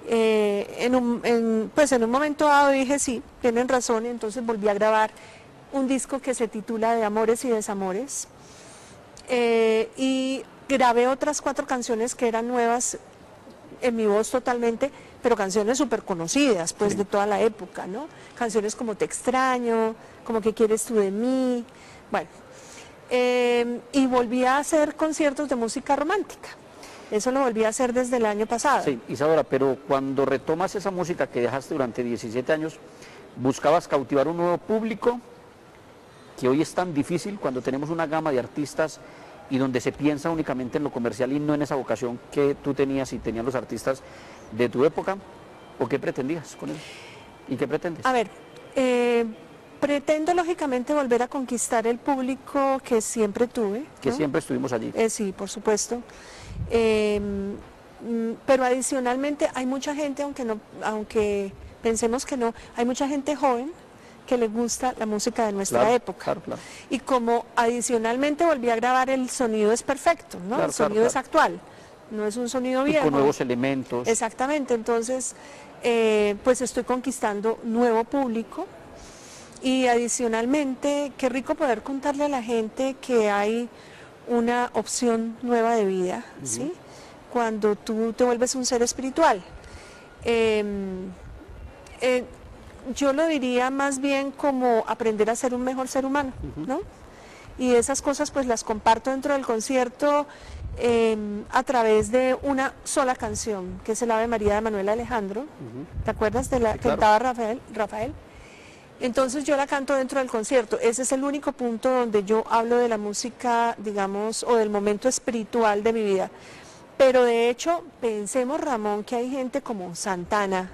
[SPEAKER 2] Pues en un momento dado dije, sí, tienen razón, y entonces volví a grabar un disco que se titula De Amores y Desamores, y grabé otras 4 canciones que eran nuevas en mi voz totalmente, pero canciones súper conocidas, pues,
[SPEAKER 1] Sí.
[SPEAKER 2] de toda la época, ¿no? Canciones como Te extraño, como ¿Qué quieres tú de mí? Bueno, y volví a hacer conciertos de música romántica. Eso lo volví a hacer desde el año pasado.
[SPEAKER 1] Sí, Isadora, pero cuando retomas esa música que dejaste durante 17 años, buscabas cautivar un nuevo público, que hoy es tan difícil cuando tenemos una gama de artistas y donde se piensa únicamente en lo comercial y no en esa vocación que tú tenías y tenían los artistas de tu época, ¿o qué pretendías con él? ¿Y qué pretendes?
[SPEAKER 2] A ver, pretendo lógicamente volver a conquistar el público que siempre tuve,
[SPEAKER 1] Que
[SPEAKER 2] ¿no?
[SPEAKER 1] siempre estuvimos allí.
[SPEAKER 2] Sí, por supuesto. Pero adicionalmente hay mucha gente, aunque pensemos que no, hay mucha gente joven que le gusta la música de nuestra
[SPEAKER 1] Claro,
[SPEAKER 2] época.
[SPEAKER 1] claro, claro.
[SPEAKER 2] Y como adicionalmente volví a grabar, el sonido es perfecto, ¿no?
[SPEAKER 1] Claro,
[SPEAKER 2] El sonido
[SPEAKER 1] claro,
[SPEAKER 2] es actual, no es un sonido
[SPEAKER 1] Y
[SPEAKER 2] viejo.
[SPEAKER 1] con nuevos elementos.
[SPEAKER 2] Exactamente, entonces pues estoy conquistando nuevo público. Y adicionalmente, qué rico poder contarle a la gente que hay una opción nueva de vida, ¿sí? Cuando tú te vuelves un ser espiritual. Yo lo diría más bien como aprender a ser un mejor ser humano, ¿no? Y esas cosas pues las comparto dentro del concierto a través de una sola canción, que es el Ave María de Manuel Alejandro. ¿Te acuerdas de la que
[SPEAKER 1] claro.
[SPEAKER 2] cantaba Rafael? Entonces yo la canto dentro del concierto. Ese es el único punto donde yo hablo de la música, digamos, o del momento espiritual de mi vida. Pero de hecho, pensemos, Ramón, que hay gente como Santana,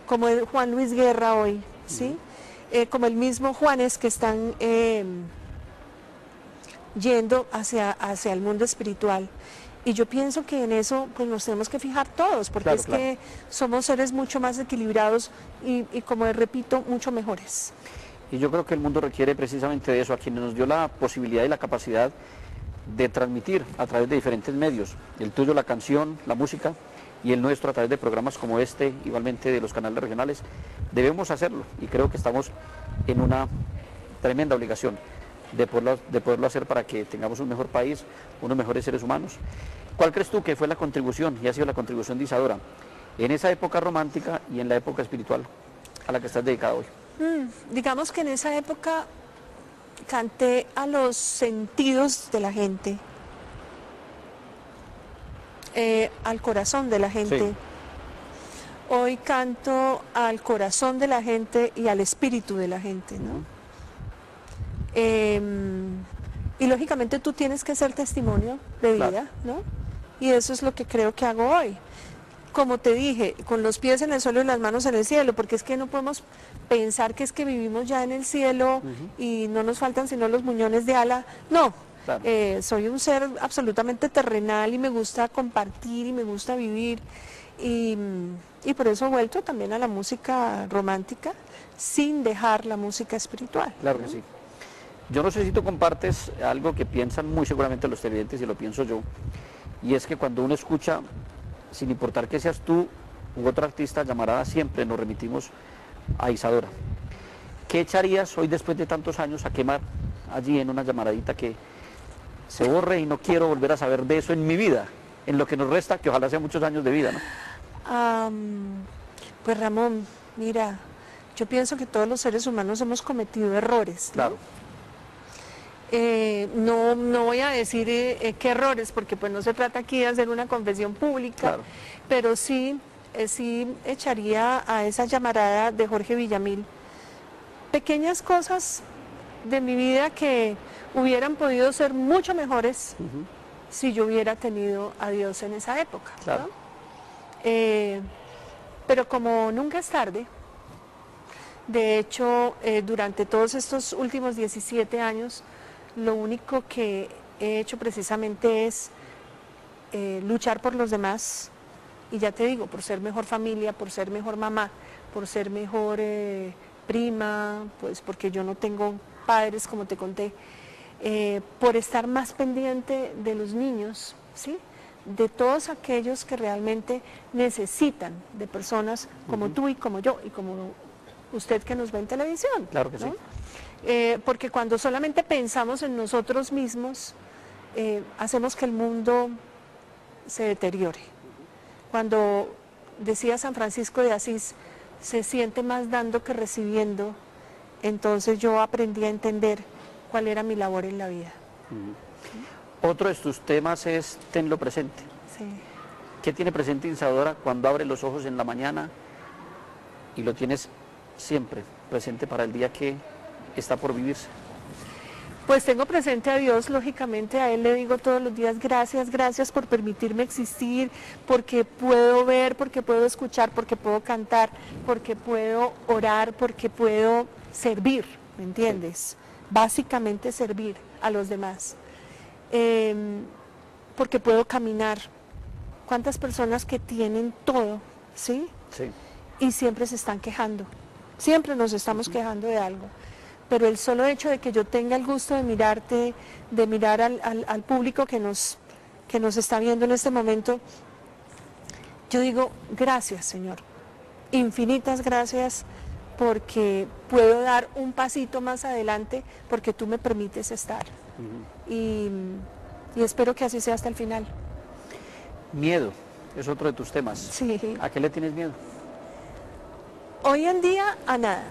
[SPEAKER 2] como el Juan Luis Guerra hoy, ¿sí? Como el mismo Juanes, que están yendo hacia el mundo espiritual. Y yo pienso que en eso pues nos tenemos que fijar todos, porque
[SPEAKER 1] Claro,
[SPEAKER 2] es que somos seres mucho más equilibrados y como repito, mucho mejores.
[SPEAKER 1] Y yo creo que el mundo requiere precisamente de eso, a quienes nos dio la posibilidad y la capacidad de transmitir a través de diferentes medios, el tuyo la canción, la música, y el nuestro a través de programas como este, igualmente de los canales regionales. Debemos hacerlo y creo que estamos en una tremenda obligación de poderlo hacer para que tengamos un mejor país, unos mejores seres humanos. ¿Cuál crees tú que fue la contribución y ha sido la contribución de Isadora en esa época romántica y en la época espiritual a la que estás dedicada hoy?
[SPEAKER 2] Digamos que en esa época canté a los sentidos de la gente, al corazón de la gente.
[SPEAKER 1] Sí.
[SPEAKER 2] Hoy canto al corazón de la gente y al espíritu de la gente, ¿no? Y lógicamente tú tienes que ser testimonio de vida,
[SPEAKER 1] Claro.
[SPEAKER 2] ¿no? Y eso es lo que creo que hago hoy. Como te dije, con los pies en el suelo y las manos en el cielo, porque es que no podemos pensar que es que vivimos ya en el cielo y no nos faltan sino los muñones de ala. No,
[SPEAKER 1] Claro.
[SPEAKER 2] soy un ser absolutamente terrenal y me gusta compartir y me gusta vivir. Y por eso he vuelto también a la música romántica sin dejar la música espiritual.
[SPEAKER 1] Claro que sí. Yo no sé si tú compartes algo que piensan muy seguramente los televidentes y lo pienso yo, y es que cuando uno escucha, sin importar que seas tú u otro artista llamará, siempre nos remitimos a Isadora. ¿Qué echarías hoy después de tantos años a quemar allí en una llamaradita que se borre y no quiero volver a saber de eso en mi vida, en lo que nos resta, que ojalá sea muchos años de vida, ¿no?
[SPEAKER 2] Pues Ramón, mira, yo pienso que todos los seres humanos hemos cometido errores, ¿no?
[SPEAKER 1] Claro.
[SPEAKER 2] No voy a decir qué errores, porque pues no se trata aquí de hacer una confesión pública,
[SPEAKER 1] Claro.
[SPEAKER 2] pero sí echaría a esa llamarada de Jorge Villamil pequeñas cosas de mi vida que hubieran podido ser mucho mejores si yo hubiera tenido a Dios en esa época,
[SPEAKER 1] Claro.
[SPEAKER 2] ¿no? Pero como nunca es tarde, de hecho, durante todos estos últimos 17 años, lo único que he hecho precisamente es luchar por los demás, y ya te digo, por ser mejor familia, por ser mejor mamá, por ser mejor prima, pues porque yo no tengo padres, como te conté, por estar más pendiente de los niños, ¿sí? De todos aquellos que realmente necesitan de personas como tú y como yo y como usted que nos ve en televisión.
[SPEAKER 1] Claro que
[SPEAKER 2] ¿no?
[SPEAKER 1] sí.
[SPEAKER 2] Porque cuando solamente pensamos en nosotros mismos, hacemos que el mundo se deteriore. Cuando decía San Francisco de Asís, se siente más dando que recibiendo, entonces yo aprendí a entender cuál era mi labor en la vida.
[SPEAKER 1] Otro de tus temas es tenlo presente.
[SPEAKER 2] Sí.
[SPEAKER 1] ¿Qué tiene presente Isadora cuando abre los ojos en la mañana y lo tienes siempre presente para el día que está por vivirse?
[SPEAKER 2] Pues tengo presente a Dios, lógicamente, a Él le digo todos los días gracias, gracias por permitirme existir, porque puedo ver, porque puedo escuchar, porque puedo cantar, porque puedo orar, porque puedo servir, ¿me entiendes? Básicamente servir a los demás, porque puedo caminar. ¿Cuántas personas que tienen todo, sí?
[SPEAKER 1] Sí.
[SPEAKER 2] Y siempre se están quejando, siempre nos estamos quejando de algo? Pero el solo hecho de que yo tenga el gusto de mirarte, de mirar al público que nos está viendo en este momento, yo digo, gracias, Señor, infinitas gracias, porque puedo dar un pasito más adelante, porque tú me permites estar. Y espero que así sea hasta el final.
[SPEAKER 1] Miedo es otro de tus temas.
[SPEAKER 2] Sí.
[SPEAKER 1] ¿A qué le tienes miedo?
[SPEAKER 2] Hoy en día a nada.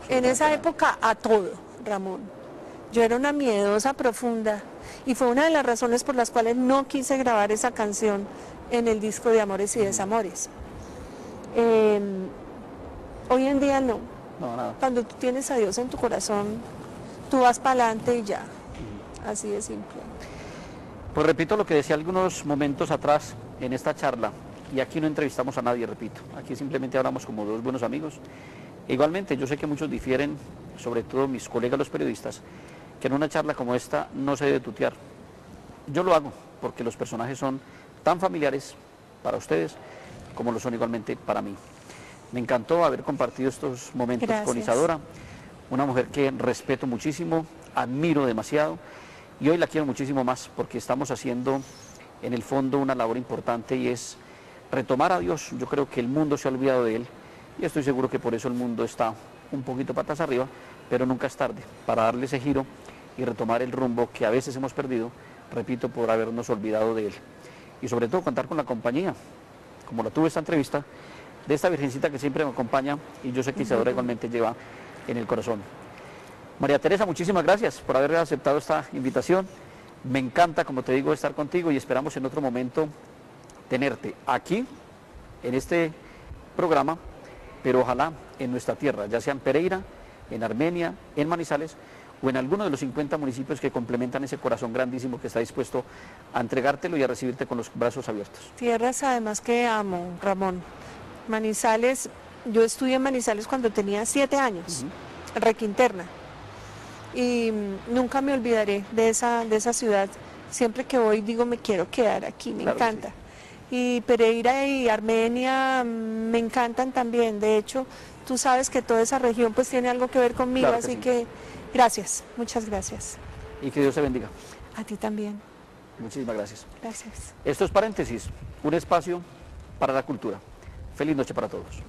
[SPEAKER 2] En esa época a todo, Ramón. Yo era una miedosa profunda y fue una de las razones por las cuales no quise grabar esa canción en el disco de Amores y Desamores. Hoy en día no.
[SPEAKER 1] No, nada.
[SPEAKER 2] Cuando tú tienes a Dios en tu corazón, tú vas para adelante y ya. Así de simple.
[SPEAKER 1] Pues repito lo que decía algunos momentos atrás en esta charla, y aquí no entrevistamos a nadie, repito, aquí simplemente hablamos como dos buenos amigos. Igualmente, yo sé que muchos difieren, sobre todo mis colegas los periodistas, que en una charla como esta no se debe tutear. Yo lo hago porque los personajes son tan familiares para ustedes como lo son igualmente para mí. Me encantó haber compartido estos momentos con Isadora, una mujer que respeto muchísimo, admiro demasiado y hoy la quiero muchísimo más porque estamos haciendo en el fondo una labor importante y es retomar a Dios. Yo creo que el mundo se ha olvidado de Él. Y estoy seguro que por eso el mundo está un poquito patas arriba, pero nunca es tarde para darle ese giro y retomar el rumbo que a veces hemos perdido, repito, por habernos olvidado de él. Y sobre todo contar con la compañía, como la tuve esta entrevista, de esta virgencita que siempre me acompaña y yo sé que Isadora igualmente lleva en el corazón. María Teresa, muchísimas gracias por haber aceptado esta invitación. Me encanta, como te digo, estar contigo y esperamos en otro momento tenerte aquí, en este programa, pero ojalá en nuestra tierra, ya sea en Pereira, en Armenia, en Manizales o en alguno de los 50 municipios que complementan ese corazón grandísimo que está dispuesto a entregártelo y a recibirte con los brazos abiertos.
[SPEAKER 2] Tierras además que amo, Ramón. Manizales, yo estudié en Manizales cuando tenía 7 años, en Requinterna, y nunca me olvidaré de esa ciudad. Siempre que voy digo, me quiero quedar aquí, me encanta. Sí. Y Pereira y Armenia me encantan también. De hecho, tú sabes que toda esa región pues tiene algo que ver conmigo, claro que así sí. Que gracias, muchas gracias.
[SPEAKER 1] Y que Dios te bendiga.
[SPEAKER 2] A ti también.
[SPEAKER 1] Muchísimas gracias.
[SPEAKER 2] Gracias.
[SPEAKER 1] Esto es Paréntesis, un espacio para la cultura. Feliz noche para todos.